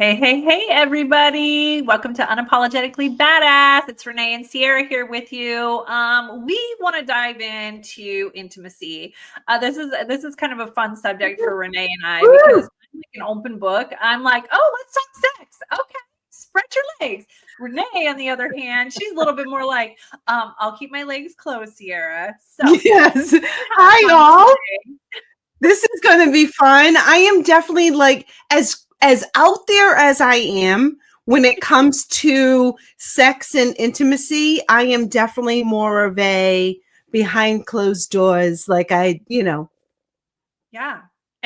Hey, hey, hey, everybody. Welcome to Unapologetically Badass. It's Renee and Sierra here with you. We want to dive into intimacy. This is kind of a fun subject for Renee and I because Woo! I'm like an open book. I'm like, oh, let's talk sex. Okay, spread your legs. Renee, on the other hand, she's a little bit more like, I'll keep my legs closed, Sierra. So Yes. have Hi, fun all. today. This is going to be fun. I am definitely like as out there as I am when it comes to sex and intimacy. I am definitely more of a behind closed doors, Yeah, and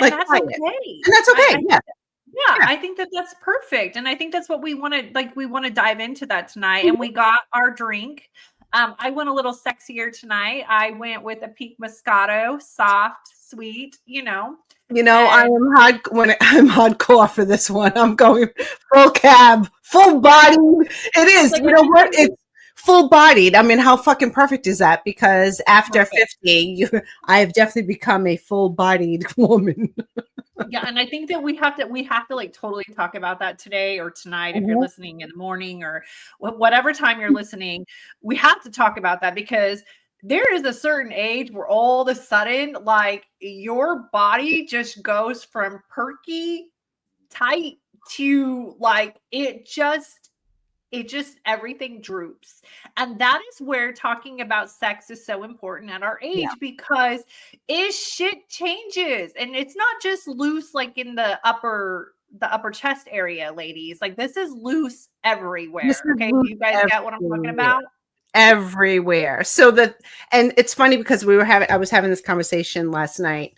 like that's quiet, okay. and that's okay. Yeah, Yeah, yeah. I think that that's perfect, and I think that's what we wanna like, we wanna dive into that tonight, and we got our drink. I went a little sexier tonight. I went with a Peak Moscato, soft, sweet, I and am I'm hardcore for this one. I'm going full cab, full yeah, bodied. It is. like, You I know think what? that It's full bodied. I mean, how fucking perfect is that? Because after perfect. 50, I have definitely become a full bodied woman. Yeah, and I think that we have to, like, totally talk about that today or tonight if you're Mhm. listening in the morning or whatever time you're listening. We have to talk about that because there is a certain age where all of a sudden, like, your body just goes from perky, tight to, like, it just everything droops. And that is where talking about sex is so important at our Yeah. age because shit changes. And it's not just loose like in the upper chest area, ladies. Like this is loose This everywhere. is Okay. loose You guys get what I'm talking everywhere. about? Everywhere. And it's funny because I was having this conversation last night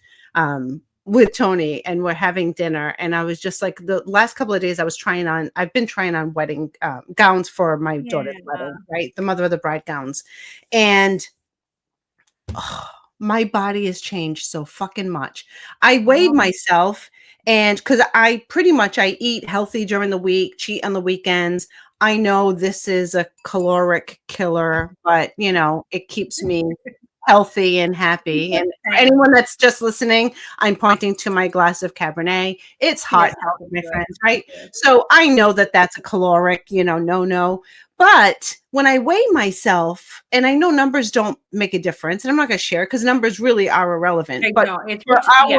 with Tony, and we're having dinner, and I was just like, the last couple of days I've been trying on wedding gowns for my daughter's Yeah. wedding, right? The mother of the bride gowns. And oh, my body has changed so fucking much. I weighed Oh, myself, and because I eat healthy during the week, cheat on the weekends. I know this is a caloric killer, but it keeps me healthy and happy. And for same. anyone that's just listening, I'm pointing to my glass of Cabernet. It's Yes, hot, healthy my good. friends, right? So I know that that's a caloric, no. But when I weigh myself, and I know numbers don't make a difference, and I'm not going to share because numbers really are irrelevant. They But don't. It's for what yeah.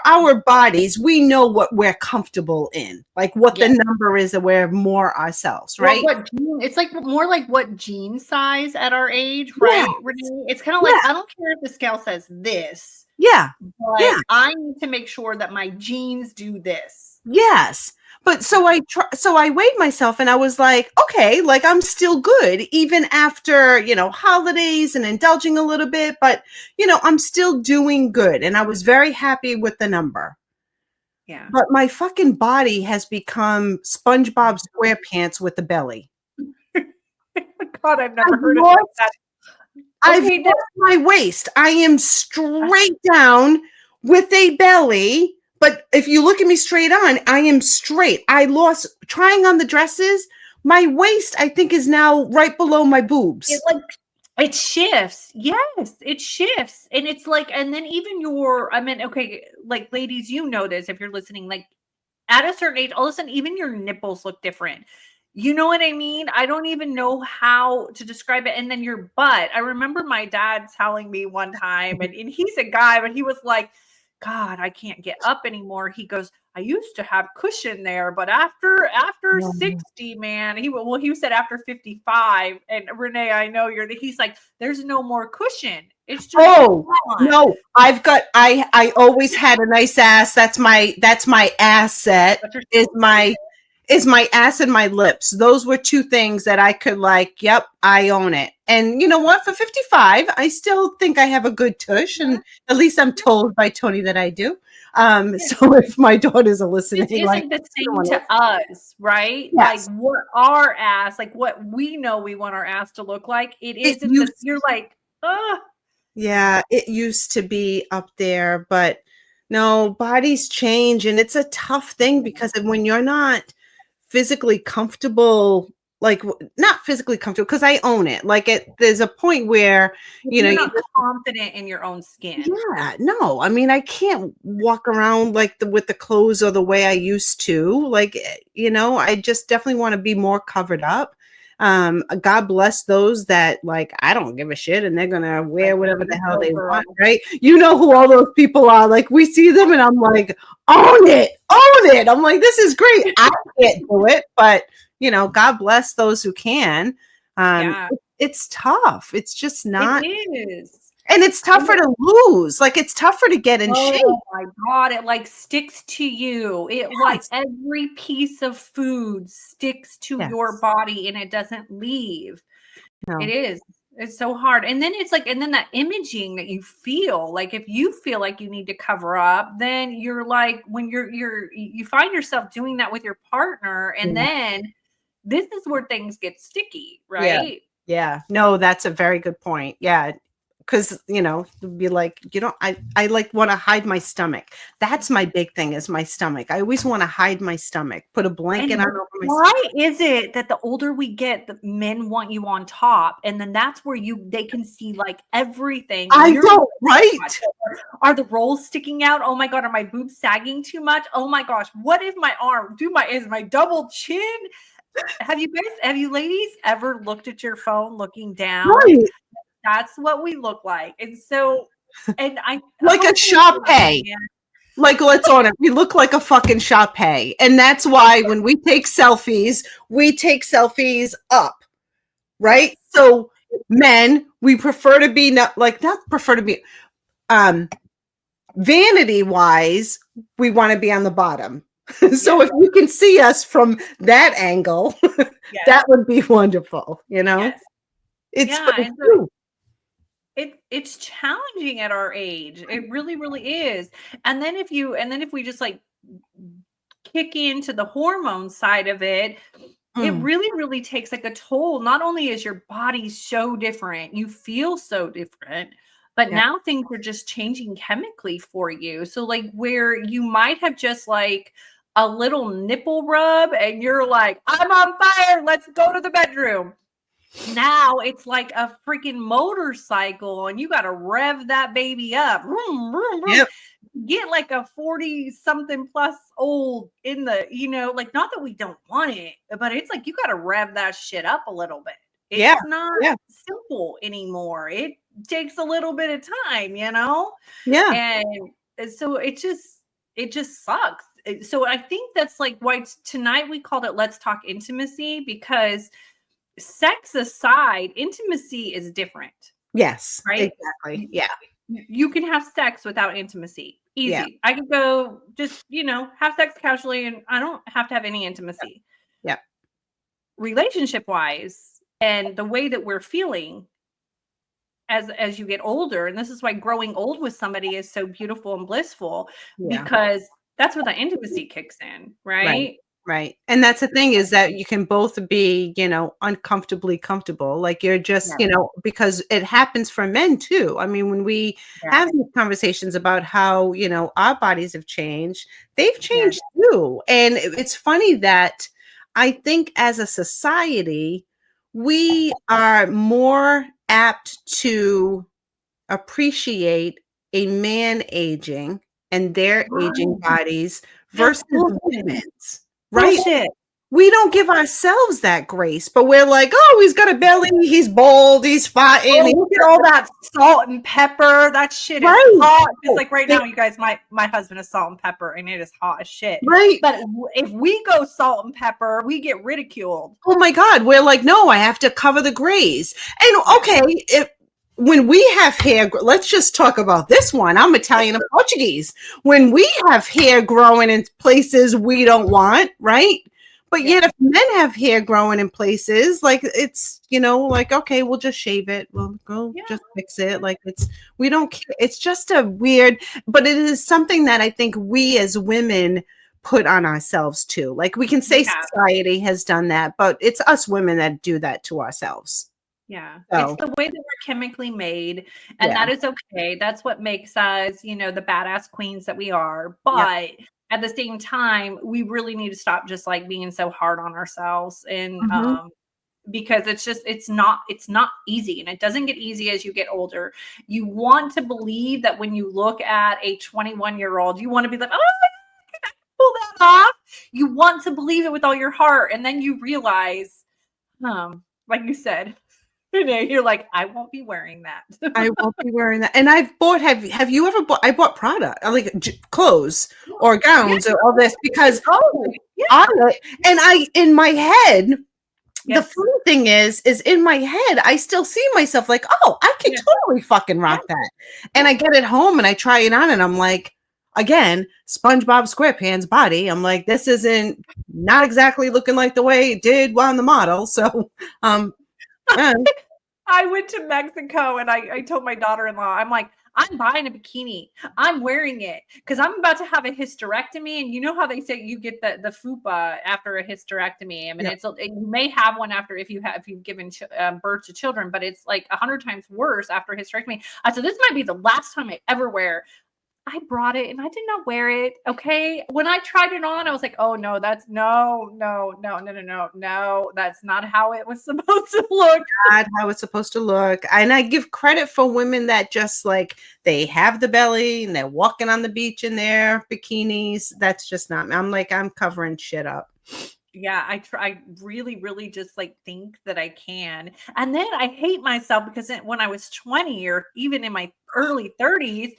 our bodies, we know what we're comfortable in, like what the Yeah. number is that we're more ourselves, Or right? what gene it's like more like what gene size at our age, Yeah, right, Renee? It's kinda like, yeah, I don't care if the scale says this, yeah, but yeah. I need to make sure that my genes do this. Yes. But so I weighed myself, and I was like, okay, like I'm still good even after, holidays and indulging a little bit, but I'm still doing good, and I was very happy with the number. Yeah. But my fucking body has become SpongeBob SquarePants with the belly. God, I've never I've heard it like that. lost I've Okay, now lost my waist. I am straight down with a belly, but if you look at me straight on, I am straight. I lost trying on the dresses. My waist, I think, is now right below my it, boobs. like it shifts. Yes, it shifts, and it's like and then even I mean, okay, like, ladies, you know this if you're listening, like, at a certain age, all of a sudden, even your nipples look different. You know what I mean? I don't even know how to describe it. And then your butt. I remember my dad telling me one time, and he's a guy, but he was like, God, I can't get up anymore. He goes, I used to have cushion there, but after No. 60, man, he said after 55. And Renee, I know he's like, there's no more cushion. It's just Oh, gone. no. I always had a nice ass. That's my asset But you're is still my is my ass and my lips. Those were two things that I could like, yep, I own it. And you know what? For 55, I still think I have a good tush. And at least I'm told by Tony that I do. yeah. So if my daughters are This listening, like, isn't the same everyone to is. us, right? Like Yes, what our ass, like what we know we want our ass to look like. It it isn't this. used, You're like, oh, yeah, it used to be up there, but no, bodies change, and it's a tough thing because when you're not physically comfortable like not physically comfortable because I own it. Like there's a point where, you know, You're not confident in your own skin. yeah, no, I mean, I can't walk around like with the clothes or the way I used to. Like, you know, I just definitely want to be more covered up. God bless those that like I don't give a shit and they're gonna wear Like, whatever the you hell go, they girl. want, right? You know who all those people are. Like we see them and I'm like, own it. I'm like, this is great. I can't do it, but you know, God bless those who can. Yeah, It's tough. It's just it not. is. And it's And tougher to lose. Like, it's tougher to get in shape. oh my God, it like sticks to you. It like Yes. every piece of food sticks to your Yes. body and it doesn't leave. It No. is. It's so hard. And then it's like, and then that imaging that you feel, like if you feel like you need to cover up, then you're like, when you find yourself doing that with your partner, and Yeah. then this is where things get sticky, Yeah. right? Yeah. No, that's a very good point. Yeah. Because, you know, be like, you know, I like want to hide my stomach. That's my big thing is my stomach. I always want to hide my stomach, put a blanket And on over my why stomach. is it that the older we get, the men want you on top, and then that's where they can see like everything, and I you're don't, right? are the rolls sticking out? Oh my God, are my boobs sagging too much? Oh my gosh, what if my arm is my double chin? Have you ladies ever looked at your phone looking down? Right. That's what we look like. And so, and I Like a hopefully, Shop pay. Like, let's own it. We look like a fucking Shop pay. And that's why when we take selfies up, yes, right? So men, we prefer to be not prefer to be um vanity wise, we want to be on the bottom. So yes, if you can see us from that angle, yes, that would be wonderful, you know? yes. It's Yeah. but And so true. it's challenging at our age. It really, really is. And then if we just like kick into the hormone side of it, it Mm, really, really takes like a toll. Not only is your body so different, you feel so different, but yeah. now things are just changing chemically for you. So like where you might have just like a little nipple rub and you're like, I'm on fire, let's go to the bedroom. Now it's like a freaking motorcycle and you got to rev that baby up. Vroom, vroom, vroom. Yep. Get like a 40 something plus old in the, like not that we don't want it, but it's like you got to rev that shit up a little bit. Yeah. It's not Yeah. simple anymore. It takes a little bit of time. Yeah. And so it just sucks. So I think that's like why tonight we called it Let's Talk Intimacy, because sex aside, intimacy is different, Yes. right? Exactly. You Yeah. you can have sex without intimacy. Yeah. Easy. I could go just, have sex casually and I don't have to have any intimacy. Yeah. Relationship wise, and the way that we're feeling as you get older, and this is why growing old with somebody is so beautiful and blissful, Yeah. because that's where the intimacy kicks in, Right. right? Right. And that's the thing is that you can both be, you know, uncomfortably comfortable. Like you're just, Yeah. you know, because it happens for men too. I mean, when we Yeah. have these conversations about how, you know, our bodies have changed, they've Yeah. changed too. And it's funny that I think as a society, we are more apt to appreciate a man aging and their aging Right. bodies That's versus bullshit. women's, right? Bullshit. We don't give ourselves that grace, but we're like, oh, he's got a belly, he's bald, he's fat, and Oh, look at all that salt and pepper. That shit is right, hot. Just oh, like right they- now, you guys, my husband is salt and pepper, and it is hot as shit. right. But if we go salt and pepper, we get ridiculed. Oh my God, we're like, no, I have to cover the grays. And Yeah. okay, if when we have hair, let's just talk about this one. I'm Italian and Portuguese. When we have hair growing in places we don't want, right? But Yeah. yet, if men have hair growing in places, like it's, you know, like, okay, we'll just shave it. We'll go Yeah. just fix it. Like we don't care. It's just a weird, but it is something that I think we as women put on ourselves too. Like we can say Yeah. society has done that, but it's us women that do that to ourselves. Yeah. It's So the way that we're chemically made, and yeah, that is okay. That's what makes us, the badass queens that we are. yep, But at the same time, we really need to stop just like being so hard on ourselves. And hmm because it's not easy, and it doesn't get easy as you get older. You want to believe that when you look at a 21-year-old, you want to be like, oh, can I pull that off? You want to believe it with all your heart, and then you realize, like you said, you're like, I won't be wearing that. I won't be wearing that. And I've bought, have you ever bought, I bought Prada, like clothes or gowns or all this because and in my head, the funny thing is in my head, I still see myself like, oh, I can totally fucking rock that. And I get it home and I try it on and I'm like, again, SpongeBob SquarePants body. I'm like, this isn't not exactly looking like the way it did on the model. So, I went to Mexico and I told my daughter-in-law, I'm like, I'm buying a bikini. I'm wearing it because I'm about to have a hysterectomy. And you know how they say you get the fupa after a hysterectomy. I mean, you may have one after if you've given birth to children, but it's like 100 times worse after a hysterectomy. I said, this might be the last time I ever wear. I brought it and I did not wear it. Okay. When I tried it on, I was like, oh no, that's no. That's not how it was supposed to look. Not how it's supposed to look. And I give credit for women that just like, they have the belly and they're walking on the beach in their bikinis. That's just not me. I'm like, I'm covering shit up. Yeah, I really, really just like think that I can. And then I hate myself because when I was 20 or even in my early 30s,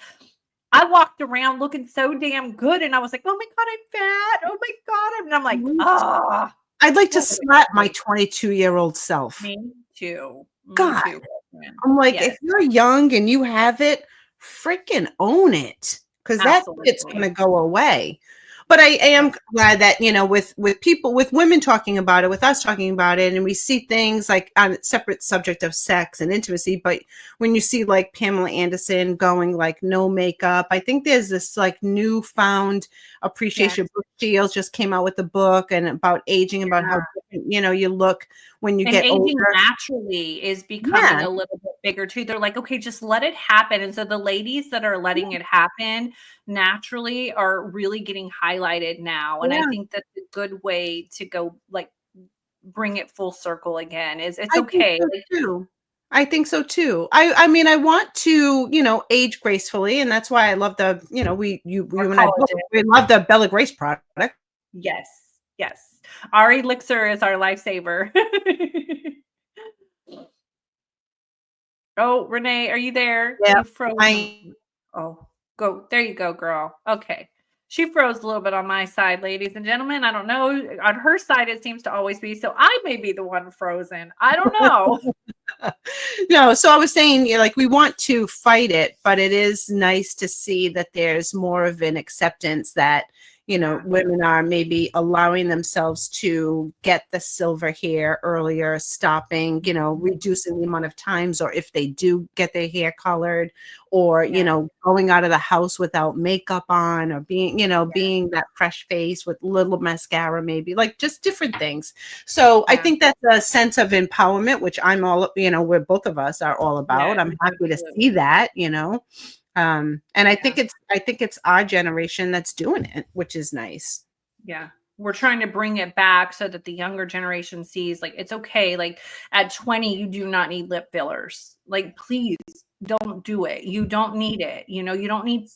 I walked around looking so damn good, and I was like, "Oh my god, I'm fat! Oh my god!" And I'm like, "Ah." I'd like to slap my 22-year-old self. Me too. God, me too. I'm like, if you're young and you have it, freaking own it, because that shit's gonna go away. But I am glad that, you know, with people, with women talking about it, with us talking about it, and we see things like on a separate subject of sex and intimacy, but when you see like Pamela Anderson going like no makeup, I think there's this like newfound appreciation. Brooke Shields just came out with a book and about aging, about how different, you know, you look when you get aging older. Naturally is becoming a little bit bigger too. They're like, okay, just let it happen. And so the ladies that are letting it happen naturally are really getting highlighted now. And I think that's a good way to go, like, bring it full circle again. It's okay. I think so too. I mean, I want to, you know, age gracefully, and that's why I love the, you know, you and I both, we love the Bella Grace product. Yes. Our elixir is our lifesaver. Oh, Renee, are you there? Yeah. You froze. Oh, go. There you go, girl. Okay. She froze a little bit on my side, ladies and gentlemen. I don't know. On her side, it seems to always be. So I may be the one frozen. I don't know. No, so I was saying, you know, like we want to fight it, but it is nice to see that there's more of an acceptance that, you know, women are maybe allowing themselves to get the silver hair earlier, stopping, you know, reducing the amount of times, or if they do get their hair colored, or, you know, going out of the house without makeup on, or being, you know, being that fresh face with little mascara, maybe like just different things. So I think that's a sense of empowerment, which I'm all, you know, where both of us are all about. I'm happy to see that, you know. And I think it's our generation that's doing it, which is nice. Yeah. We're trying to bring it back so that the younger generation sees like it's okay. Like at 20, you do not need lip fillers. Like, please don't do it. You don't need it. You know, you don't need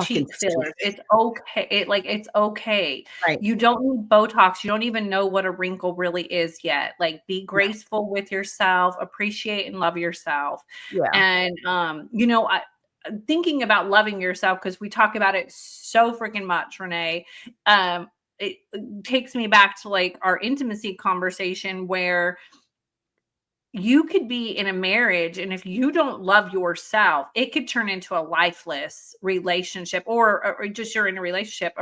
cheek fillers. It's okay. It's okay. Right. You don't need Botox. You don't even know what a wrinkle really is yet. Like, be graceful with yourself, appreciate and love yourself. Yeah. And you know, thinking about loving yourself, because we talk about it so freaking much, Renee. It takes me back to like our intimacy conversation where you could be in a marriage, and if you don't love yourself, it could turn into a lifeless relationship, or just you're in a relationship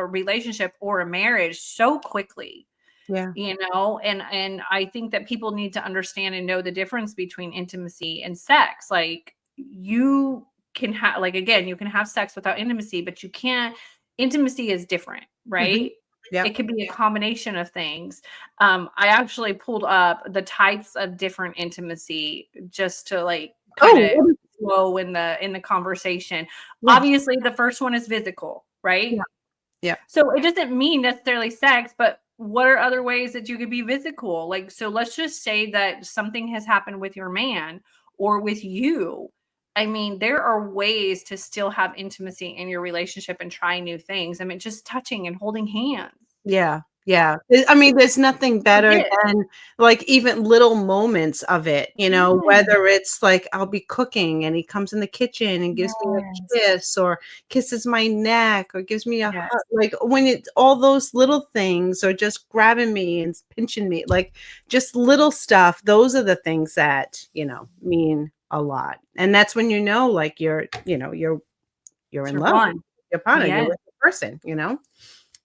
or a marriage so quickly. Yeah. You know, and I think that people need to understand and know the difference between intimacy and sex. Like, you can have, like, again, you can have sex without intimacy, but you can't. Intimacy is different, right? Yeah. It could be a combination of things. I actually pulled up the types of different intimacy just to like kind of flow in the conversation. Obviously, the first one is physical, right? Yeah. So it doesn't mean necessarily sex, but what are other ways that you could be physical? Like, so let's just say that something has happened with your man or with you. I mean, there are ways to still have intimacy in your relationship and try new things. I mean, just touching and holding hands. Yeah, yeah. I mean, there's nothing better Forget. than, like, even little moments of it, Yeah. whether it's like I'll be cooking and he comes in the kitchen and gives me a Yes. kiss or kisses my neck or gives me a hug. Yes. Like, when it's all those little things, or just grabbing me and pinching me, like, just little stuff, those are the things that, mean a lot. And that's when like, you're It's in your love with one. your partner, you're Yes. with the person.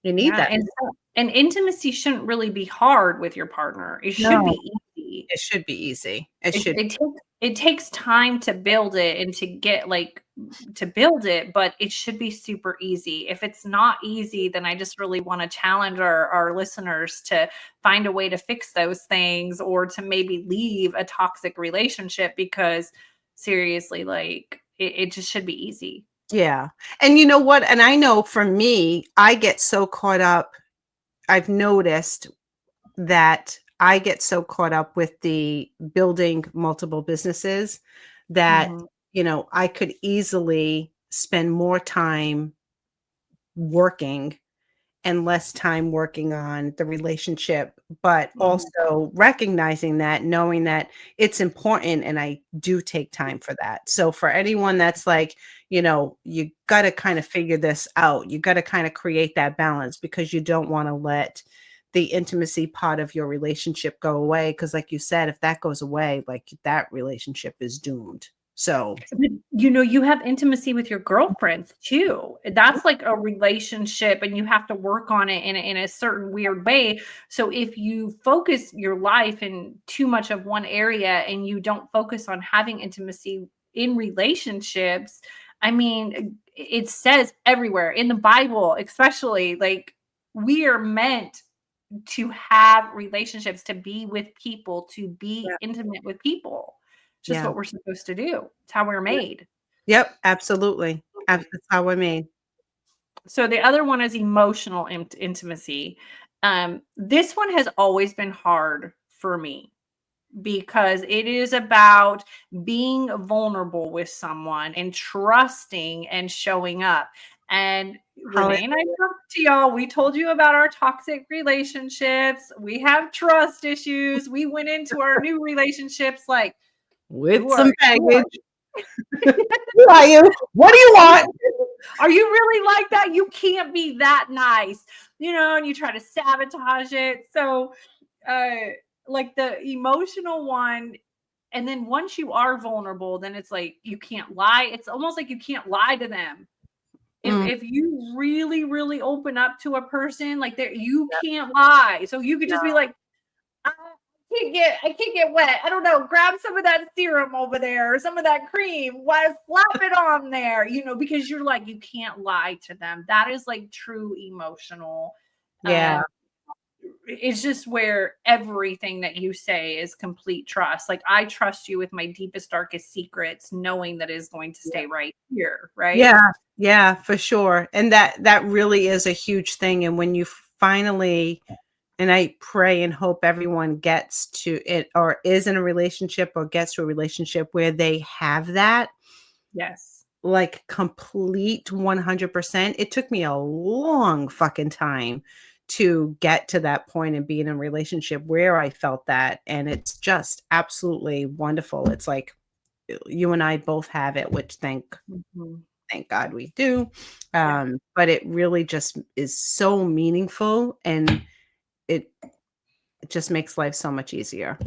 You need Yeah. that. And intimacy shouldn't really be hard with your partner. It should No. be easy. It should be easy. It It should it takes it takes time to build it and to get, like, to build it, but it should be super easy. If it's not easy, then I just really wanna challenge our listeners to find a way to fix those things or to maybe leave a toxic relationship because seriously, like, it just should be easy. Yeah. And you know what? And I know for me, I get so caught up. I've noticed that I get so caught up with the building multiple businesses that, Mhm, I could easily spend more time working and less time working on the relationship, but mhm. also recognizing that, knowing that it's important and I do take time for that. So for anyone that's like, you got to kind of figure this out. You got to kind of create that balance because you don't want to let the intimacy part of your relationship go away. Cause like you said, if that goes away, like that relationship is doomed. So But, you have intimacy with your girlfriends too. That's like a relationship and you have to work on it in a certain weird way. So if you focus your life in too much of one area and you don't focus on having intimacy in relationships, I mean, it says everywhere in the Bible, especially like we are meant to have relationships, to be with people, to be yeah, intimate with people. It's just yeah, what we're supposed to do. It's how we're made. yep, absolutely. That's how I mean. So the other one is emotional intimacy. This one has always been hard for me because it is about being vulnerable with someone and trusting and showing up. And Renee and I talked to y'all. We told you about our toxic relationships. We have trust issues. We went into our new relationships like, With who are some you? baggage. Who are you? What do you want? Are you really like that? You can't be that nice, and you try to sabotage it. So, uh, like the emotional one, and then once you are vulnerable, then it's like you can't lie. It's almost like you can't lie to them. If Mm, if you really, really open up to a person, like there, you can't lie. So you could just be no, like, I can't get wet. I don't know. Grab some of that serum over there or some of that cream. Why slap it on there? Because you're like, you can't lie to them. That is like true emotional. yeah, Um, it's just where everything that you say is complete trust. Like I trust you with my deepest, darkest secrets, knowing that is going to yeah, stay right here, right? yeah, yeah, for sure. And that really is a huge thing. And when you finally, and I pray and hope everyone gets to it, or is in a relationship, or gets to a relationship where they have that, Yes. like, complete 100%. It took me a long fucking time to get to that point and be in a relationship where I felt that, and it's just absolutely wonderful. It's like, you and I both have it, which Mhm. thank God we do. Yeah. But it really just is so meaningful, and it it just makes life so much easier.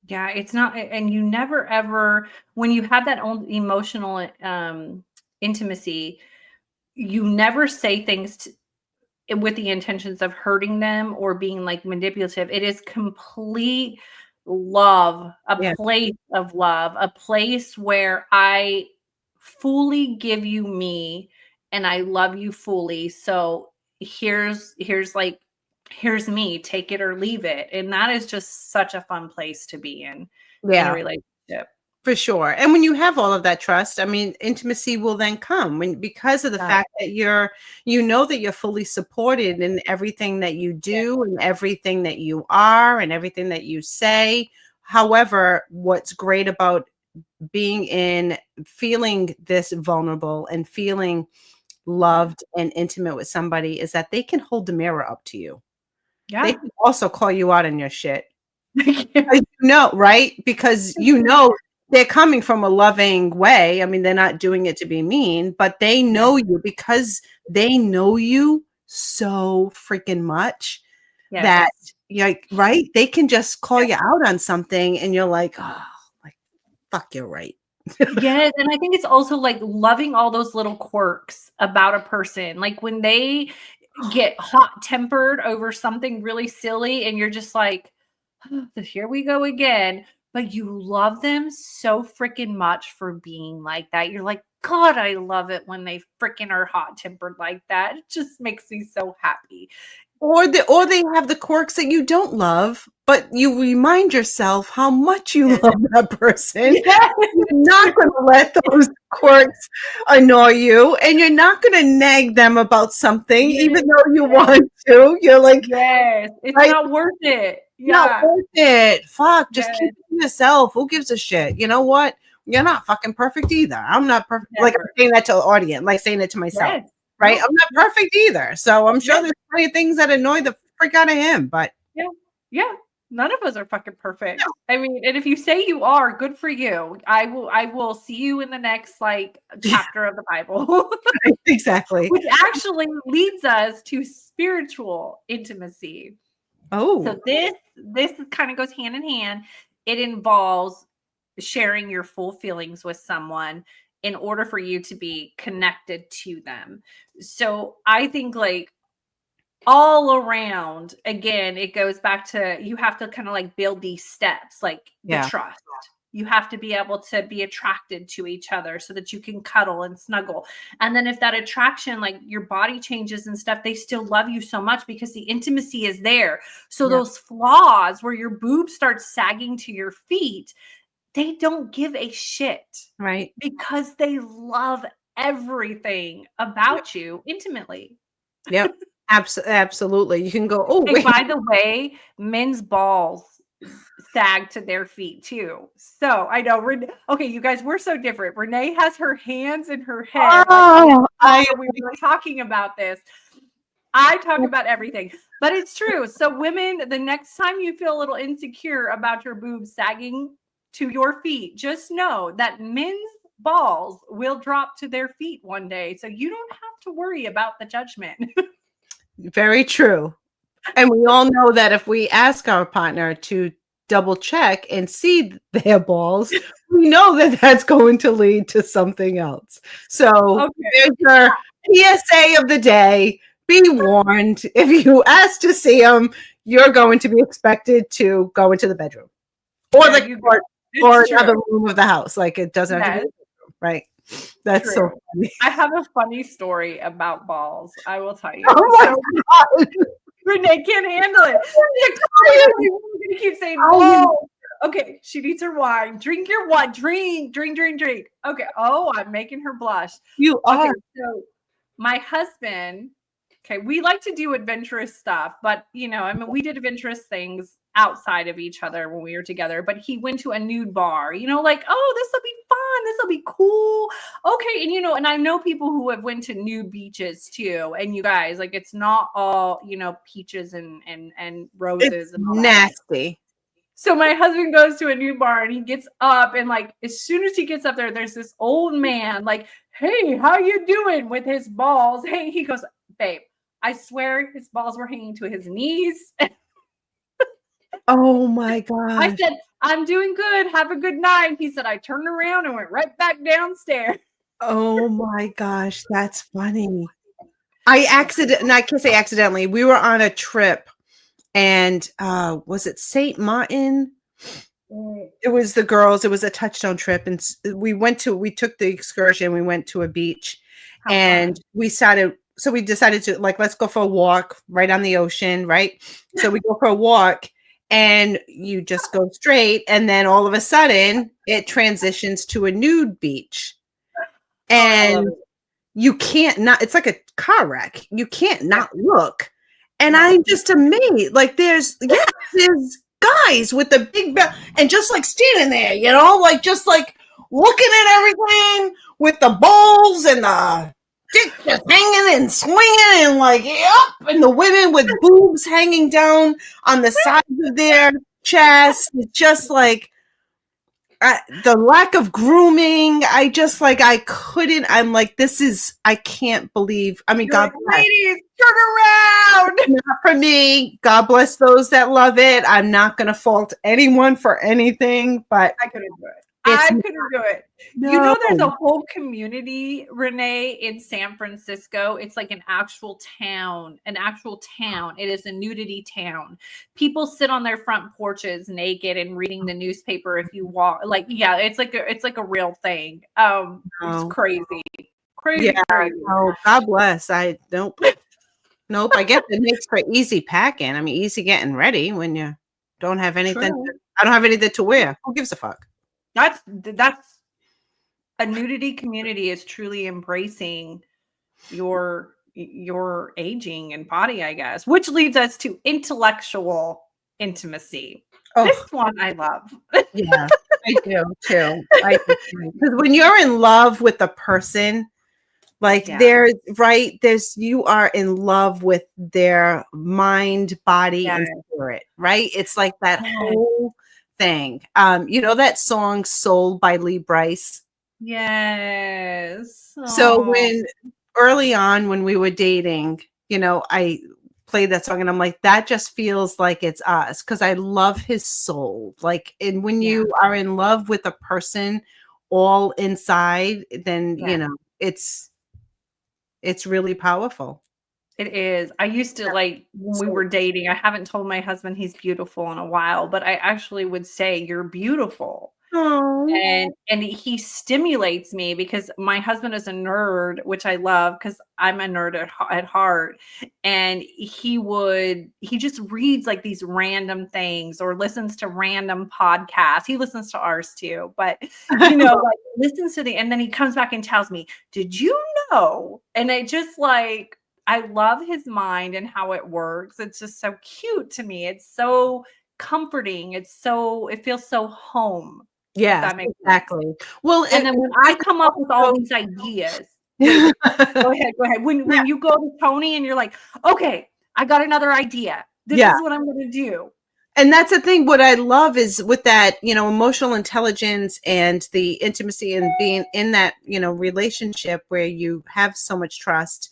Yeah, it's not, and you never ever, when you have that own emotional intimacy, you never say things with the intentions of hurting them or being like manipulative. It is complete love, a Yeah, place of love, a place where I fully give you me and I love you fully. So here's me, take it or leave it. And that is just such a fun place to be in a yeah. relationship. For sure. And when you have all of that trust, I mean, intimacy will then come because of the Yeah. fact that you know that you're fully supported in everything that you do and everything that you are and everything that you say. However, what's great about being in feeling this vulnerable and feeling loved and intimate with somebody is that they can hold the mirror up to you. They Yeah. can also call you out on your shit. Yeah. You know, right? Because you know they're coming from a loving way. I mean, they're not doing it to be mean, but they know you because they know you so freaking much that Yes. you're like, right? They can just call you out on something and you're like, like, fuck, you're right. Yes, and I think it's also, like, loving all those little quirks about a person, like, when they get hot-tempered over something really silly and you're just like, "Oh, here we go again," but you love them so freaking much for being like that. You're like, "God, I love it when they freaking are hot-tempered like that. It just makes me so happy." Or they have the quirks that you don't love, but you remind yourself how much you Yes. love that person. Yes. You're not gonna let those quirks annoy you, and you're not gonna nag them about something Yes, even though you yes, want to. You're like, yes. It's right, not worth it. not Yeah. worth it. Fuck, just keep Yes, it to yourself. Who gives a shit? You know what? You're not fucking perfect either. I'm not perfect. Like I'm never. saying that to the audience, like saying it to myself, Yes. right? No. I'm not perfect either. So I'm sure Yes. there's plenty of things that annoy the frick out of him, but Yeah. Yeah. None of us are fucking perfect. I mean, and if you say you are, good for you. I will see you in the next, like, yeah, chapter of the Bible, exactly. which actually leads us to spiritual intimacy. Oh, So this kind of goes hand in hand. It involves sharing your full feelings with someone in order for you to be connected to them. So I think, like, all around, again, it goes back to you have to kind of like build these steps, like the yeah, trust. You have to be able to be attracted to each other so that you can cuddle and snuggle. And then if that attraction, like your body changes and stuff, they still love you so much because the intimacy is there. So yeah, those flaws where your boobs start sagging to your feet, they don't give a shit right. because they love everything Yep, about you intimately. yep. Absolutely. You can go, oh, Hey, wait. by the way, men's balls sag to their feet too. So I know. Okay, you guys, we're so different. Renee has her hands in her head, like in the Oh, I car we were talking about this. I talk about everything, but it's true. So, women, the next time you feel a little insecure about your boobs sagging to your feet, just know that men's balls will drop to their feet one day. So, you don't have to worry about the judgment. very true. And we all know that if we ask our partner to double check and see their balls, we know that that's going to lead to something else. So Okay. there's our PSA of the day. Be warned. If you ask to see them, you're going to be expected to go into the bedroom or There the you or, go. or It's true. another room of the house. Like it doesn't have to be Yes, the bedroom, right? That's so true. funny. I have a funny story about balls, I will tell you. Oh my So god. Renee can't handle it. She's like, "Oh my god, we're gonna keep saying balls." Okay, she needs her wine. Drink your wine. Drink, drink, drink, drink. Okay. Oh, I'm making her blush. You Okay, are. so my husband, okay, we like to do adventurous stuff, but I mean, we did adventurous things outside of each other when we were together, but he went to a nude bar, like, oh, this will be fun, this will be cool. Okay, and and I know people who have went to nude beaches too, and you guys, like, it's not all, peaches and It's roses and all that. nasty. So my husband goes to a new bar and he gets up and, like, as soon as he gets up there, there's this old man like, "Hey, how you doing?" with his balls. Hey, he goes, "Babe, I swear his balls were hanging to his knees." Oh my I gosh. said, "I'm doing good. Have a good night." He said, "I turned around and went right back downstairs." Oh my gosh, that's funny. I can't say accidentally. We were on a trip and was it St. Martin? Mm, It was the girls, it was a Touchstone trip and we took the excursion, we went to a beach how and fun. we decided to like let's go for a walk right on the ocean, right? So we go for a walk and you just go straight, and then all of a sudden it transitions to a nude beach. Oh, I love And it. you can't not, it's like a car wreck. You can't Yeah. not look. And No. I'm just amazed. Like there's guys with the big belt and just like standing there, like just like looking at everything with the bowls and the dick just hanging and swinging and like, yep. And the women with boobs hanging down on the sides of their chest. It's just like, the lack of grooming, I just like, I couldn't, I'm like, I can't believe, I mean, You're God like, bless. ladies, turn around. Not for me. God bless those that love it. I'm not going to fault anyone for anything, but I couldn't do it. it's I couldn't do it. You no. know, there's a whole community, Renee, in San Francisco. It's like an actual town, It is a nudity town. People sit on their front porches naked and reading the newspaper if you walk. Like, yeah, it's like a real thing. It's No. crazy. Yeah. Crazy. Oh, God bless. Nope. Nope. I guess it makes for easy packing. I mean, easy getting ready when you don't have anything. True. I don't have anything to wear. Who gives a fuck? That's a nudity community is truly embracing your aging and body, I guess, which leads us to intellectual intimacy. Oh, This one I love. yeah, I do too. I do too. Because when you're in love with a person, like Yeah. you are in love with their mind, body, Yeah. and spirit, right? It's like that Yes. whole thing. You know that song "Soul" by Lee Brice? Yes. So Oh, when early on when we were dating, I played that song and I'm like, that just feels like it's us because I love his soul. Like, and when yeah. you are in love with a person all inside, then Yeah. it's really powerful. It is. I used to like when we So, were dating, I haven't told my husband he's beautiful in a while, but I actually would say, "You're beautiful." oh, And he stimulates me because my husband is a nerd, which I love because I'm a nerd at heart. And he just reads like these random things or listens to random podcasts. He listens to ours too, but like listens to and then he comes back and tells me, "Did you know?" And it just like I love his mind and how it works. It's just so cute to me. It's so comforting. It feels so home, if yes, that makes sense. exactly. Well, And then when I come up with all also these ideas, wait, go ahead. When you go to Tony and you're like, "Okay, I got another idea. This yeah. is what I'm gonna do." And that's the thing. What I love is with that, emotional intelligence and the intimacy and being in that, relationship where you have so much trust,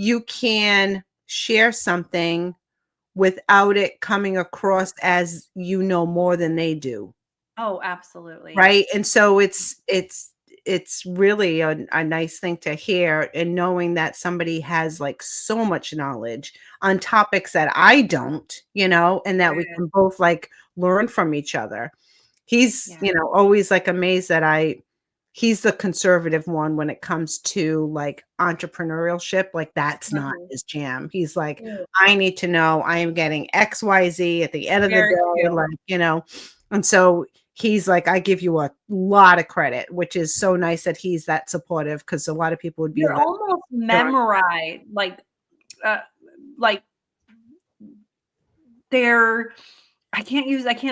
you can share something without it coming across as you know more than they do. Oh, absolutely. Right. And so it's really a nice thing to hear, and knowing that somebody has like so much knowledge on topics that I don't, and that we Good. can both like learn from each other. He's, Yeah. always like amazed that he's the conservative one when it comes to like entrepreneurship. Like that's not Mhm. his jam. He's like, Mm. I need to know I am getting XYZ at the end of the Very day. cute. Like, and so he's like, I give you a lot of credit, which is so nice that he's that supportive because a lot of people would be You're like, almost "Sure." memorized, uh, like they're I can't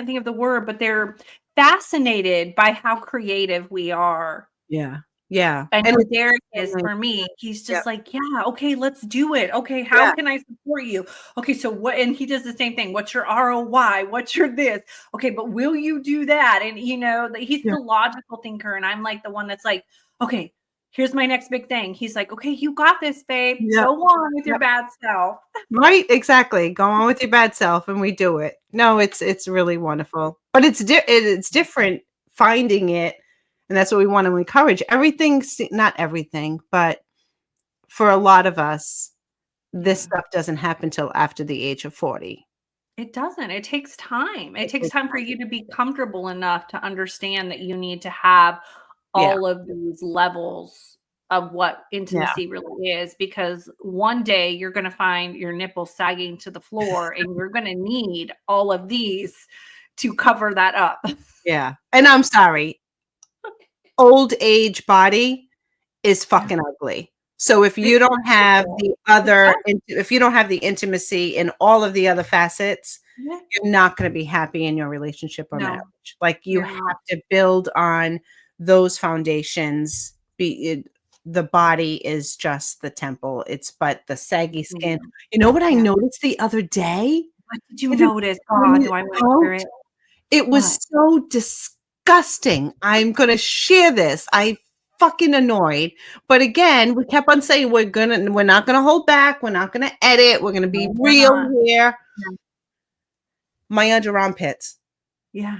think of the word, but they're fascinated by how creative we are. Yeah. Yeah. I And know it's Derek so is nice. for me. He's Yep. just like, "Yeah, okay, let's do it. Okay, how Yeah. can I support you? Okay, so what?" And he does the same thing. "What's your ROI? What's your this? Okay, but will you do that?" And he's Yeah. the logical thinker, and I'm like the one that's like, "Okay, here's my next big thing." He's like, "Okay, you got this, babe. Yep. Go on with your Yep. bad self." Right, exactly. Go on with your bad self, and we do it. No, it's really wonderful, but it's different finding it, and that's what we want to encourage. Not everything, but for a lot of us, this Yeah. stuff doesn't happen till after the age of 40. It doesn't. It takes time. It It takes takes time for time. you to be comfortable enough to understand that you need to have Yeah, all of these levels of what Yeah. intimacy really is, because one day you're going to find your nipples sagging to the floor and you're going to need all of these to cover that up. Yeah. And I'm sorry, old age body is Yeah. fucking ugly. So if you It's don't have beautiful. the It's other, ugly. if you don't have the intimacy in all of the other facets, Yeah. you're not going to be happy in your relationship or No, marriage. Like you you're have not. to build on those foundations. The body is just the temple. It's but the saggy skin. Mhm. You know what I Yeah. noticed the other day? What did you I didn't notice? God, point do it I want to hear out. it? It was What? so disgusting. I'm gonna share this. I fucking annoyed. But again, we kept on saying we're not gonna hold back, we're not gonna edit, we're gonna be No, we're real not. here. Yeah. My under armpits. Yeah.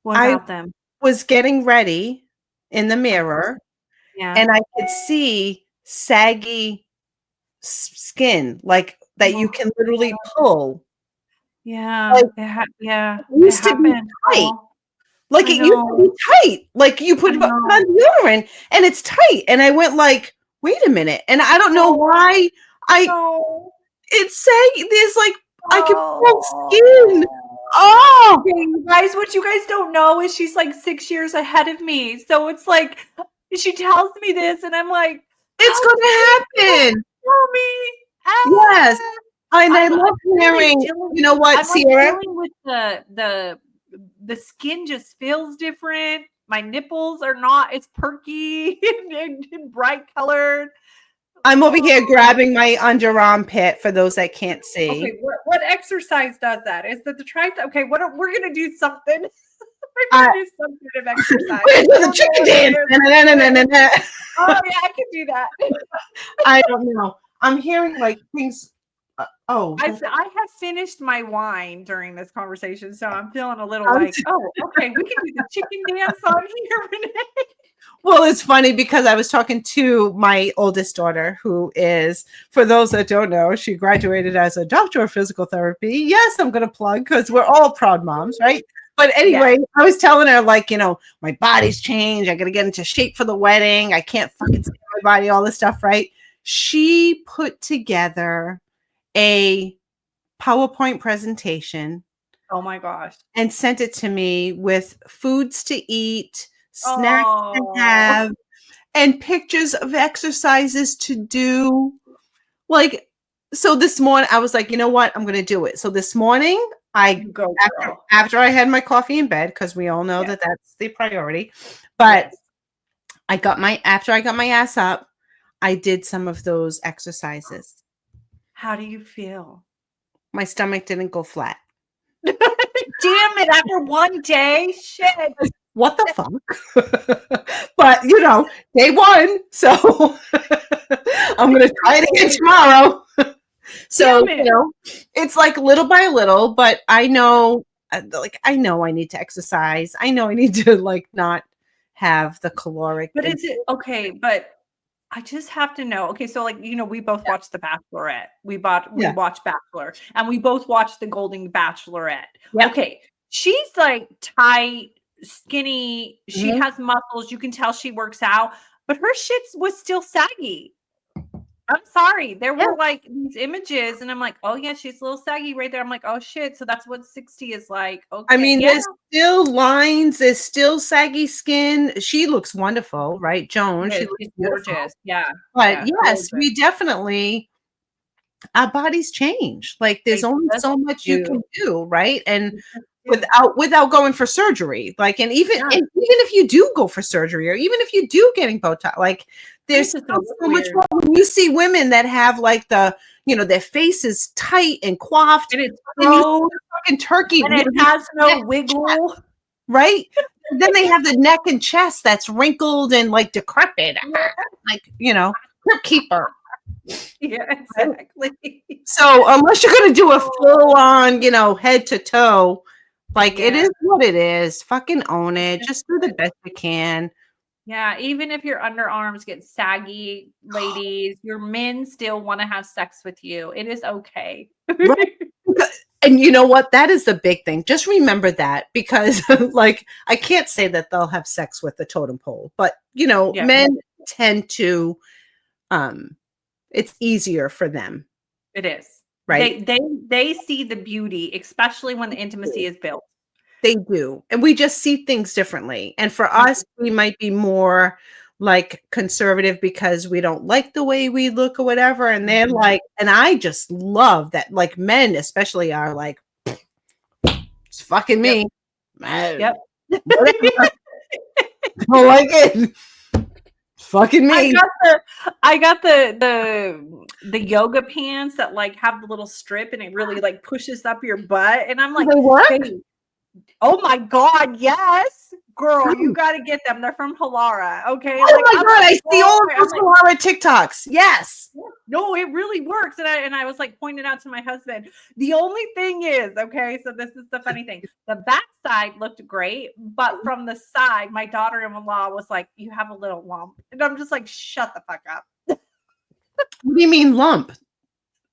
What I about them? was getting ready in the Uh-huh. mirror Yeah. and I could see saggy skin, like that you Oh, can literally pull. yeah. Like Yeah. it It used to be happened. tight. Oh, Like I it used to be know. tight. Like you I put know. on deodorant and it's tight. And I went like, wait a minute. And I don't know Oh, why I no. it's saying there's like I can pull skin. Oh. Oh, Okay, you guys, what you guys don't know is she's like 6 years ahead of me. So it's like she tells me this and I'm like, it's how gonna dare you happen. tell me? Yes. Ah! And I I'm love literally hearing, dealing you know what, I'm like Sierra? dealing with the skin just feels different. My nipples are not as perky and bright colored. I'm over Oh. here grabbing my underarm pit for those that can't Okay, see. what exercise does that? Is that the tri okay, we're gonna do something. We're I gonna do some sort of exercise. Where's I the don't know chicken what it dance? is. Na-na-na-na-na-na. Oh yeah, I can do that. I don't know. I'm hearing like things. Oh, I have finished my wine during this conversation, so I'm feeling a little I'm like, oh, okay, we can do the chicken dance on here, Renee. well, it's funny because I was talking to my oldest daughter, who is, for those that don't know, she graduated as a doctor of physical therapy. Yes, I'm going to plug because we're all proud moms, right? But Yeah. anyway, I was telling her, like, my body's changed. I got to get into shape for the wedding. I can't fucking stand my body, all this stuff, right? She put together a PowerPoint presentation Oh my gosh. and sent it to me with foods to eat, snacks to Oh, have, and pictures of exercises to do. Like, so this morning I was like, you know what? I'm gonna do it. So this morning, I you go, after girl. after I had my coffee in bed, because we all know Yes, that that's the priority. But yes. after I got my ass up, I did some of those exercises. How do you feel? My stomach didn't go flat. Damn it, after one day? Shit. What the fuck? But day one, so I'm gonna try it again tomorrow. So, Damn it. it's like little by little, but I know, I know I need to exercise. I know I need to like not have the caloric. But is it okay, but I just have to know. Okay, so like, we both watched The Bachelorette. We Yeah. watched Bachelor, and we both watched The Golden Bachelorette. Yep. Okay, she's like tight, skinny, she Mhm. has muscles, you can tell she works out, but her shit was still saggy. I'm sorry. There Yeah. were like these images, and I'm like, oh yeah, she's a little saggy right there. I'm like, oh shit. So that's what 60 is like. I Okay, mean, yeah, there's still lines, there's still saggy skin. She looks wonderful, right? Joan, she looks she's beautiful. gorgeous. Yeah, But yeah, yes, gorgeous. we definitely our bodies change. Like there's They only just so much you can do. do, right? And They just do. without going for surgery. Like, Yeah, and even if you do go for surgery, or even if you do getting Botox, like there's it's just still gonna look so much weird. more. When you see women that have like their face is tight and coiffed, And it's and you see prone, the fucking turkey, and it the has no neck and chest, wiggle. right? And then they have the neck and chest that's wrinkled and like decrepit, like crypt keeper. Yeah, Right? exactly. So unless you're gonna do a full on, head to toe, like it Yeah. is what it is. Fucking own it. Just do the best you can. Yeah, even if your underarms get saggy, ladies, your men still want to have sex with you. It is okay. Right. And you know what? That is the big thing. Just remember that, because like I can't say that they'll have sex with the totem pole, but Yeah, men tend to it's easier for them, it is. right? They see the beauty, especially when the intimacy is built. They do. And we just see things differently. And for Mhm. us, we might be more like conservative because we don't like the way we look or whatever. And they're Mhm. like, and I just love that, like men especially are like, it's fucking Yep, me. Man, yep. whatever. Don't like it. Fucking I me. got the I got the yoga pants that, like, have the little strip and it really, like, pushes up your butt, and I'm Do like, they work? "Babe, oh my god, yes. Girl, you How? gotta get them. They're from Halara, okay?" Oh Like, my I'm god, like, I see all of "Boy," I'm those like, Laura TikToks. Yes. "No, it really works," and I was, like, pointing out to my husband, the only thing is, okay, so this is the funny thing, the back side looked great, but from the side, my daughter-in-law was like, "You have a little lump," and I'm just like, "Shut the fuck up." What do you mean lump?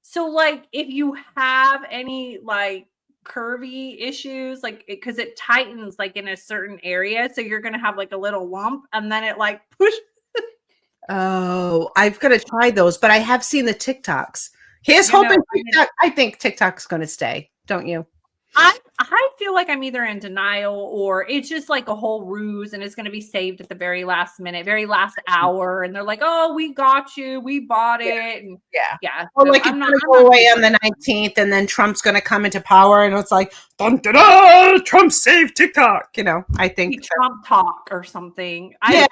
So, like, if you have any, like, curvy issues, like, because it tightens, like, in a certain area, so you're gonna have, like, a little lump, and then it, like, push. Oh, I've got to try those, but I have seen the TikToks. Here's You hoping know, I mean, TikTok. I think TikTok's going to stay, don't you? I feel like I'm either in denial or it's just, like, a whole ruse, and it's gonna be saved at the very last minute, very last hour, and they're like, "Oh, we got you, we bought Yeah, it," and yeah. yeah, Or so like it's going to I'm go not away too on worried. the 19th, and then Trump's going to come into power, and it's like, dun, dun, dun, Trump saved TikTok. I think Be Trump talk or something. yeah,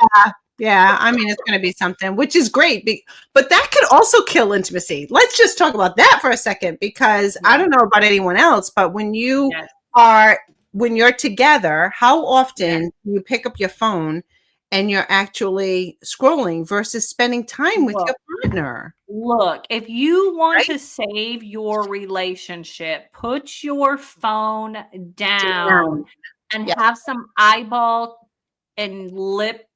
yeah. I mean, it's going to be something, which is great. But that could also kill intimacy. Let's just talk about that for a second, because I Yeah, don't know about anyone else, but yes, are when you're together, how yeah. often do you pick up your phone and you're actually scrolling versus spending time with Look. your partner, Look, if you want right? to save your relationship, put your phone down Damn. and Yeah, have some eyeball and lip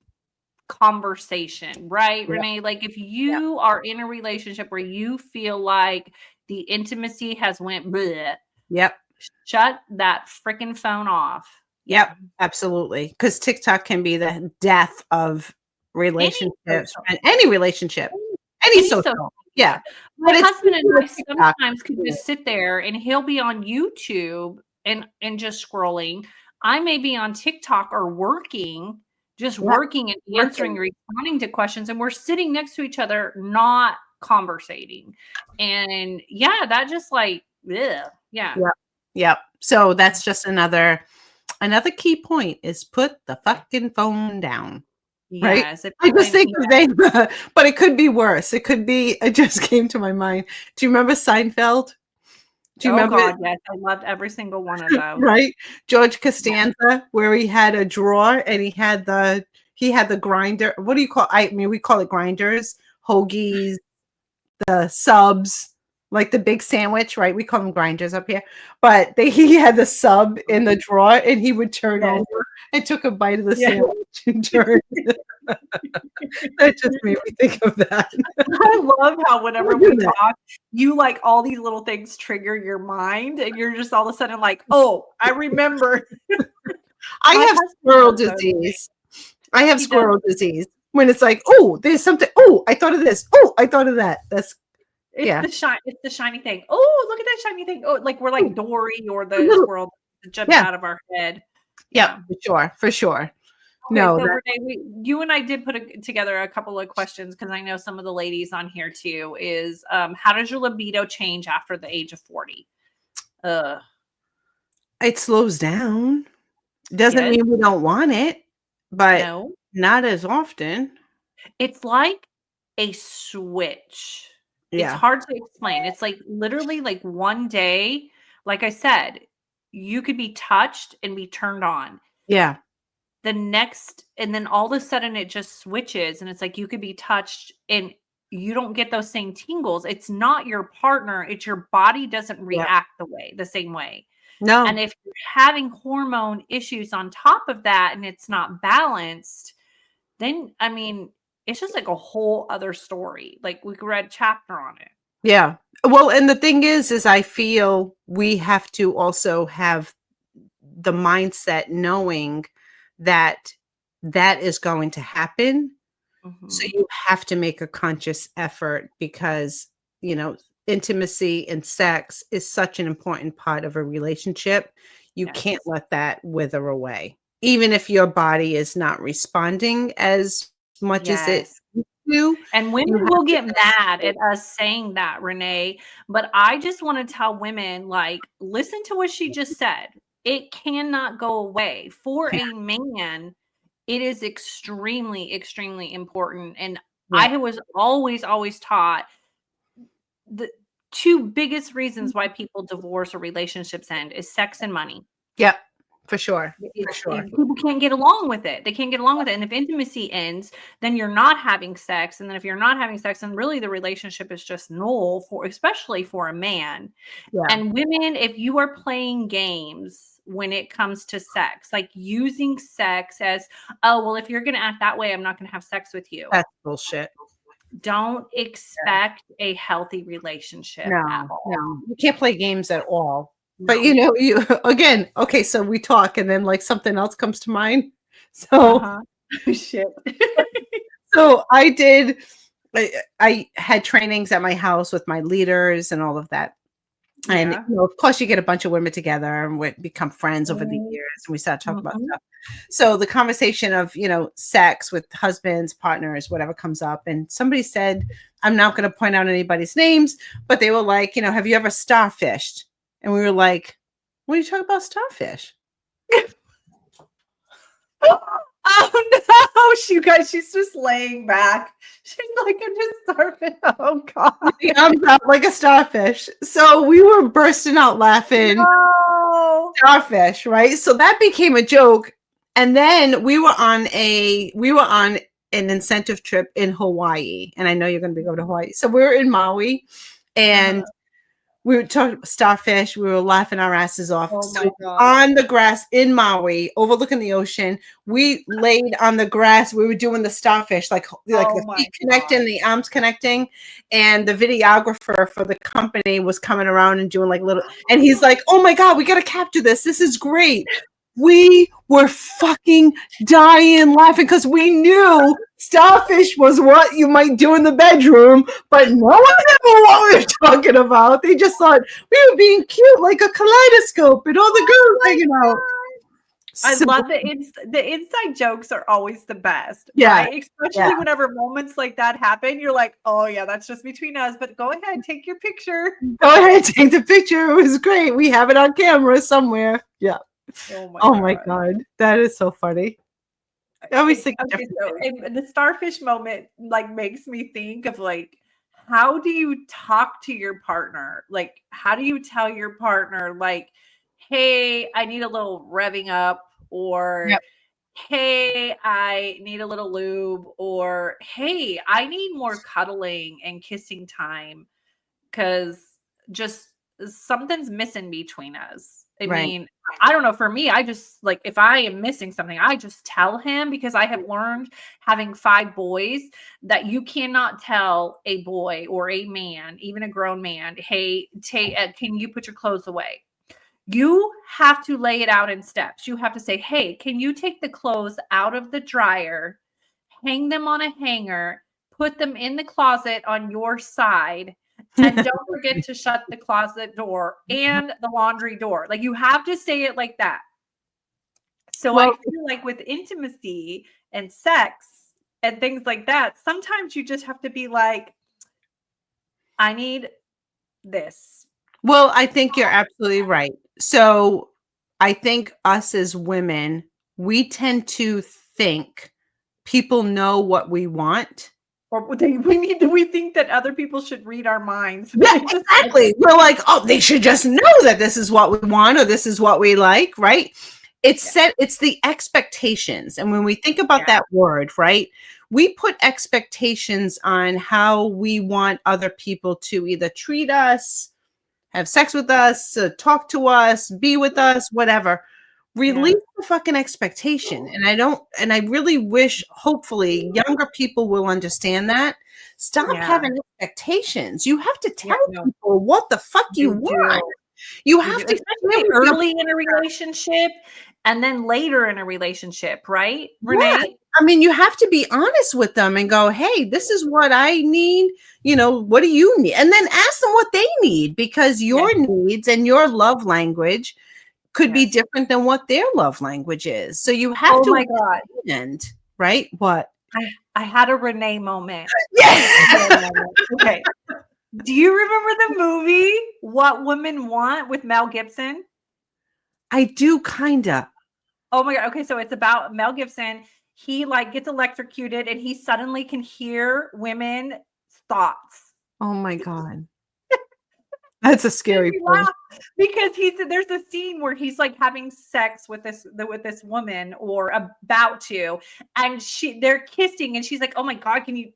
conversation, right, yeah, Renee? Like if yeah. you are in a relationship where you feel like the intimacy has went bleh, Yep. shut that freaking phone off. Yeah. Yep, absolutely. Because TikTok can be the death of Any relationships social and any relationship, Any any any social social. Yeah. media. My But it's husband easy and with I TikTok. sometimes could just sit there and he'll be on YouTube and just scrolling. I may be on TikTok or working, just Yeah, working and answering, working. responding to questions, and we're sitting next to each other, not conversating. And yeah, that just like, ugh, yeah. Yep. Yep. So that's just another key point is put the fucking phone down, right? Yes. If I just and think yeah. of they but it could be worse. It just came to my mind. Do you remember Seinfeld? Do you Oh remember it? God, yes. I loved every single one of those. Right? George Yeah. Costanza, where he had a drawer and he had the grinder. What do you call I mean, we call it grinders, hoagies, the subs, like the big sandwich, right? We call them grinders up here. But he had the sub in the drawer and he would turn Yes. over and took a bite of the Yeah. sandwich and turn. That just made me think of that. I love how I whenever would do we that. talk, you like all these little things trigger your mind, and you're just all of a sudden like, "Oh, I remember." I My have husband squirrel does those things. disease. I have He does. squirrel disease when it's like, oh, there's something. Oh, I thought of this. Oh, I thought of that. That's yeah. It's the shiny thing. "Oh, look at that shiny thing." Oh, like we're Oh, like Dory or a the little, squirrel that jumps yeah. out of our head. Yep, Yeah. for sure, for sure. Okay, No, so that Renee, you and I did put together a couple of questions because I know some of the ladies on here too. Is how does your libido change after the age of 40? Uh, it slows down. Doesn't yes, mean we don't want it, but no. not as often. It's like a switch. It's Yeah. hard to explain. It's like literally like one day, like I said, you could be touched and be turned on. Yeah. The next, and then all of a sudden it just switches and it's like you could be touched and you don't get those same tingles. It's not your partner, it's your body doesn't Yeah. react the same way. And No. if you're having hormone issues on top of that and it's not balanced, then, I mean, it's just like a whole other story. Like we could read a chapter on it. Yeah. Well, and the thing is I feel we have to also have the mindset knowing that that is going to happen. So Mhm. you have to make a conscious effort because, you know, intimacy and sex is such an important part of a relationship. You can't Yes. let that wither away. Even if your body is not responding as much as it Yes. used to, And women you have will to get mad at us saying that, Renee, but I just wanna tell women, like, listen to what she just said. It cannot go away. For yeah, a man, it is extremely, extremely important, and yeah, I was always, always taught the 2 biggest reasons why people divorce or relationships end is sex and money. yeah, for sure. For It's sure. people can't get along with it. They can't get along with it, and if intimacy ends, then you're not having sex, and then if you're not having sex, then really the relationship is just null for especially for a man. Yeah. And women, if you are playing games when it comes to sex, like using sex as, "Oh, well, if you're gonna act that way, I'm not gonna have sex with you." That's bullshit. Don't Yeah. expect a healthy relationship at No, all. no. You can't play games at all. But, No. you know, you again, okay, so we talk and then, like, something else comes to mind. So Uh-huh. Shit. so I did I had trainings at my house with my leaders and all of that. And, Yeah. you know, of course, you get a bunch of women together and we become friends over the Mhm. years, and we start talking about Mhm. stuff. So the conversation of, you know, sex with husbands, partners, whatever comes up, and somebody said, I'm not gonna point out anybody's names, but they were like, you know, "Have you ever starfished?" And we were like, "What are you talking about starfish?" Oh, no, you guys, she's just laying back. She's like, "I'm just starving." Oh god. The arms out like a starfish. So we were bursting out laughing. No. Starfish, right? So that became a joke. And then we were on an incentive trip in Hawaii. And I know you're gonna be going to Hawaii. So we were in Maui and Uh-huh. we were talking about starfish. We were laughing our asses off. Oh my So god. on the grass in Maui, overlooking the ocean, we laid on the grass. We were doing the starfish, like Oh the my feet connecting, god. the arms connecting, and the videographer for the company was coming around and doing like little. And he's like, "Oh my god, we got to capture this. This is great." We were fucking dying laughing because we knew starfish was what you might do in the bedroom, but no one knew what we were talking about. They just thought we were being cute like a kaleidoscope and all the Oh girls my hanging out. god. I So, love the inside jokes are always the best, yeah, right? yeah. Especially whenever moments like that happen, you're like, "Oh, yeah, that's just between us, but go ahead, take your picture." Go ahead, take the picture. It was great. We have it on camera somewhere. Yeah. Oh my Oh my god. God. That is so funny. I always think of Okay, different so things. and the starfish moment, like, makes me think of, like, how do you talk to your partner? Like, how do you tell your partner, like, "Hey, I need a little revving up," or, Yep. "Hey, I need a little lube," or, "Hey, I need more cuddling and kissing time." 'Cause just something's missing between us. I Right. mean, I don't know, for me, I just like, if I am missing something, I just tell him because I have learned having 5 boys that you cannot tell a boy or a man, even a grown man, "Hey, can you put your clothes away?" You have to lay it out in steps. You have to say, "Hey, can you take the clothes out of the dryer, hang them on a hanger, put them in the closet on your side, and don't forget to shut the closet door and the laundry door." Like, you have to say it like that. So I Well, feel like with intimacy and sex and things like that, sometimes you just have to be like, "I need this." well, I think you're absolutely right. So I think us as women, we tend to think people know what we want. Or we think that other people should read our minds, but Yeah, it just exactly. We're like, "Oh, they should just know that this is what we want or this is what we like," right? yeah, It's the expectations. And when we think about yeah, that word, right? We put expectations on how we want other people to either treat us, have sex with us, talk to us, be with us, whatever. release the fucking expectation. And I really wish, hopefully, younger people will understand that. Stop Yeah. having expectations. You have to Yeah, tell no, people what the fuck you you want. do. You You do, have to share especially with your early in a relationship and then later in a relationship, right, yeah. Renee? I mean, you have to be honest with them and go, hey, this is what I need. What do you need? And then ask them what they need, because Yes, your needs and your love language could be yes. different than what their love language is. So you have Oh to my God. understand, right? What? I had a Renee moment. Yes. Okay. Do you remember the movie What Women Want with Mel Gibson? I do kinda. Oh my God. Okay, so it's about Mel Gibson. He like gets electrocuted and he suddenly can hear women's thoughts. Oh my God. That's a Made scary me place. laugh because there's a scene where he's like having sex with this woman or about to, and they're kissing and she's like, oh my God, can you,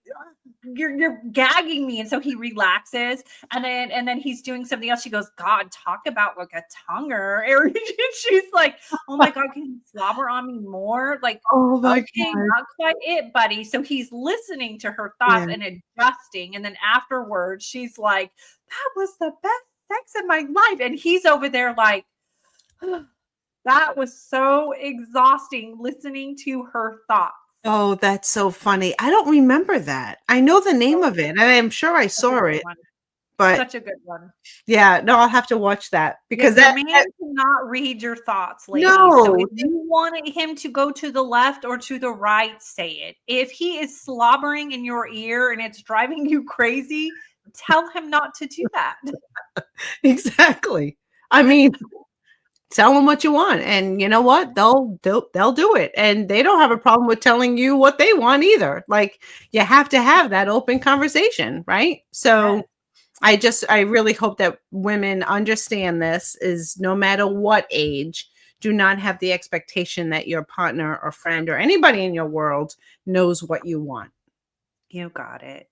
you're gagging me. And so he relaxes, and then he's doing something else. She goes, God, talk about like a tonguer. And she's like, oh my God, can you slobber on me more? Like, Oh my okay, God. not quite it, buddy. So he's listening to her Yeah. thoughts and adjusting. And then afterwards, she's like, that was the best sex in my life. And he's over there like, that was so exhausting listening to her thoughts. Oh, that's so funny. I don't remember that. I know the name So of it, and I'm sure I such a saw good it, one. but Such a good one. yeah, no, I'll have to watch that Yeah, because your that man cannot read your thoughts, ladies. So no, if you wanted him to go to the left or to the right, say it. If he is slobbering in your ear and it's driving you crazy, tell him not to do that. exactly. I mean, tell them what you want, and you know what? They'll do it, and they don't have a problem with telling you what they want either. Like, you have to have that open conversation, right? So Yes. I really hope that women understand this, is no matter what age, do not have the expectation that your partner or friend or anybody in your world knows what you want. You got it.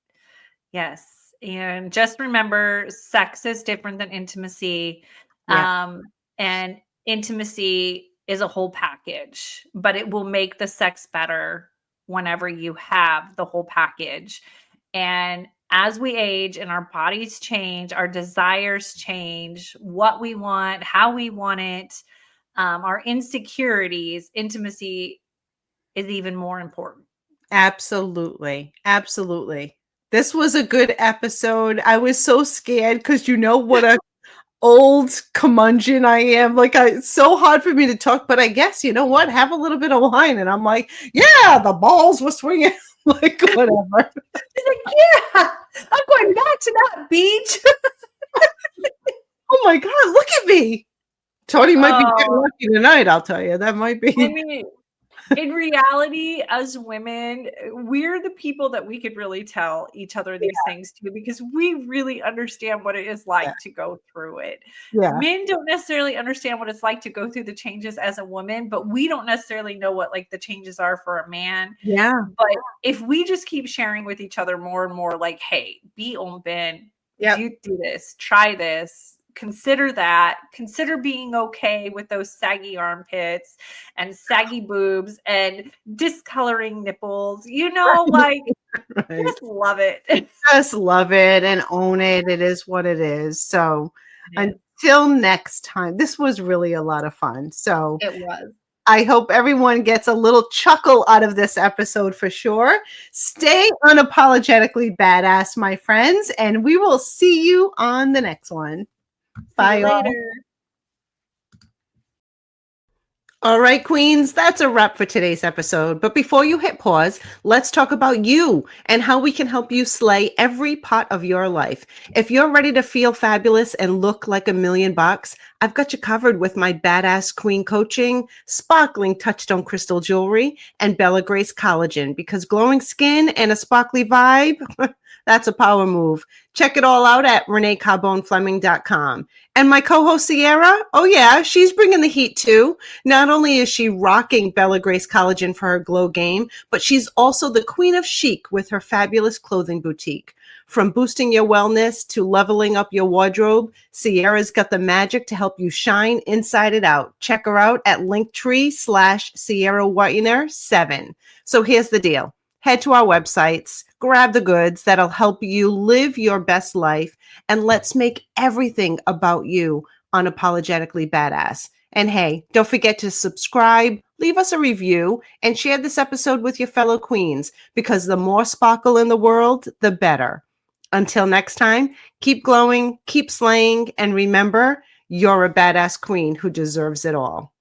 Yes. And just remember, sex is different than intimacy. Yeah, Um, and intimacy is a whole package, but it will make the sex better whenever you have the whole package. And as we age and our bodies change, our desires change, what we want, how we want it, our insecurities, intimacy is even more important. absolutely. Absolutely. This was a good episode. I was so scared because you know what a old curmudgeon I am. Like, it's so hard for me to talk, but I guess you know what? Have a little bit of wine, and I'm like, yeah, the balls were swinging. Like, whatever. He's like, yeah, I'm going back to that beach. Oh my God, look at me. Tony might be getting Oh, lucky tonight, I'll tell you. That might I be. mean, in reality, as women, we're the people that we could really tell each other these things to because we really understand what it is Yeah. like to go through it. Yeah. Men don't necessarily understand what it's like to go through the changes as a woman, but we don't necessarily know what like the changes are for a man. Yeah. But if we just keep sharing with each other more and more, like, hey, be open, Yep. do this, try this, consider that, consider being okay with those saggy armpits and saggy boobs and discoloring nipples, like Right. just love it. It Just love it and own it. It is what it is. So is. until next time, this was really a lot of fun. So It was. I hope everyone gets a little chuckle out of this episode for sure. Stay unapologetically badass, my friends, and we will see you on the next one. See you Bye, all. later. All right, Queens, that's a wrap for today's episode. But before you hit pause, let's talk about you and how we can help you slay every part of your life. If you're ready to feel fabulous and look like $1,000,000, I've got you covered with my badass queen coaching, sparkling Touchstone crystal jewelry, and Bella Grace collagen, because glowing skin and a sparkly vibe, that's a power move. Check it all out at reneecarbonefleming.com. And my co-host Sierra, oh yeah, she's bringing the heat too. Not only is she rocking Bella Grace collagen for her glow game, but she's also the queen of chic with her fabulous clothing boutique. From boosting your wellness to leveling up your wardrobe, Sierra's got the magic to help you shine inside and out. Check her out at Linktree/Sierra Whitener 7. So here's the deal. Head to our websites, grab the goods that'll help you live your best life, and let's make everything about you unapologetically badass. And hey, don't forget to subscribe, leave us a review, and share this episode with your fellow queens, because the more sparkle in the world, the better. Until next time, keep glowing, keep slaying, and remember, you're a badass queen who deserves it all.